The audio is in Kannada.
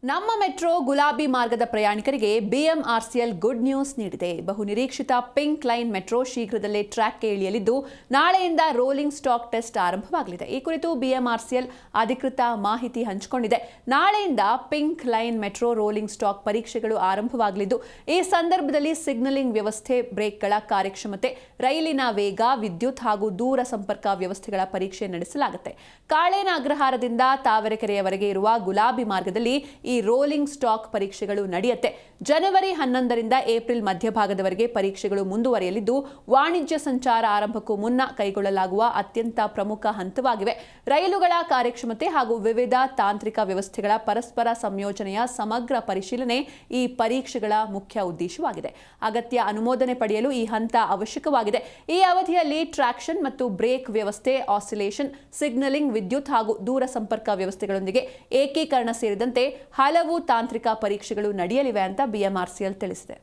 ನಮ್ಮ ಮೆಟ್ರೋ ಗುಲಾಬಿ ಮಾರ್ಗದ ಪ್ರಯಾಣಿಕರಿಗೆ ಬಿಎಂಆರ್ಸಿಎಲ್ ಗುಡ್ ನ್ಯೂಸ್ ನೀಡಿದೆ. ಬಹುನಿರೀಕ್ಷಿತ ಪಿಂಕ್ ಲೈನ್ ಮೆಟ್ರೋ ಶೀಘ್ರದಲ್ಲೇ ಟ್ರ್ಯಾಕ್ಗೆ ಇಳಿಯಲಿದ್ದು ನಾಳೆಯಿಂದ ರೋಲಿಂಗ್ ಸ್ಟಾಕ್ ಟೆಸ್ಟ್ ಆರಂಭವಾಗಲಿದೆ. ಈ ಕುರಿತು ಬಿಎಂಆರ್ಸಿಎಲ್ ಅಧಿಕೃತ ಮಾಹಿತಿ ಹಂಚಿಕೊಂಡಿದೆ. ನಾಳೆಯಿಂದ pink line metro rolling stock ಪರೀಕ್ಷೆಗಳು ಆರಂಭವಾಗಲಿದ್ದು ಈ ಸಂದರ್ಭದಲ್ಲಿ ಸಿಗ್ನಲಿಂಗ್ ವ್ಯವಸ್ಥೆ, ಬ್ರೇಕ್ಗಳ ಕಾರ್ಯಕ್ಷಮತೆ, ರೈಲಿನ ವೇಗ, ವಿದ್ಯುತ್ ಹಾಗೂ ದೂರ ಸಂಪರ್ಕ ವ್ಯವಸ್ಥೆಗಳ ಪರೀಕ್ಷೆ ನಡೆಸಲಾಗುತ್ತೆ. ಕಾಳೇನ ಅಗ್ರಹಾರದಿಂದ ತಾವರೆಕೆರೆಯವರೆಗೆ ಇರುವ ಗುಲಾಬಿ ಮಾರ್ಗದಲ್ಲಿ ಈ ರೋಲಿಂಗ್ ಸ್ಟಾಕ್ ಪರೀಕ್ಷೆಗಳು ನಡೆಯುತ್ತೆ. ಜನವರಿ 11ರಿಂದ ಏಪ್ರಿಲ್ ಮಧ್ಯಭಾಗದವರೆಗೆ ಪರೀಕ್ಷೆಗಳು ಮುಂದುವರಿಯಲಿದ್ದು ವಾಣಿಜ್ಯ ಸಂಚಾರ ಆರಂಭಕ್ಕೂ ಮುನ್ನ ಕೈಗೊಳ್ಳಲಾಗುವ ಅತ್ಯಂತ ಪ್ರಮುಖ ಹಂತವಾಗಿವೆ. ರೈಲುಗಳ ಕಾರ್ಯಕ್ಷಮತೆ ಹಾಗೂ ವಿವಿಧ ತಾಂತ್ರಿಕ ವ್ಯವಸ್ಥೆಗಳ ಪರಸ್ಪರ ಸಂಯೋಜನೆಯ ಸಮಗ್ರ ಪರಿಶೀಲನೆ ಈ ಪರೀಕ್ಷೆಗಳ ಮುಖ್ಯ ಉದ್ದೇಶವಾಗಿದೆ. ಅಗತ್ಯ ಅನುಮೋದನೆ ಪಡೆಯಲು ಈ ಹಂತ ಅವಶ್ಯಕವಾಗಿದೆ. ಈ ಅವಧಿಯಲ್ಲಿ ಟ್ರಾಕ್ಷನ್ ಮತ್ತು ಬ್ರೇಕ್ ವ್ಯವಸ್ಥೆ, ಆಸಿಲೇಷನ್, ಸಿಗ್ನಲಿಂಗ್, ವಿದ್ಯುತ್ ಹಾಗೂ ದೂರ ಸಂಪರ್ಕ ವ್ಯವಸ್ಥೆಗಳೊಂದಿಗೆ ಏಕೀಕರಣ ಸೇರಿದಂತೆ ಹಲವು ತಾಂತ್ರಿಕ ಪರೀಕ್ಷೆಗಳು ನಡೆಯಲಿವೆ ಅಂತ ಬಿಎಂಆರ್ಸಿಎಲ್ ತಿಳಿಸಿದೆ.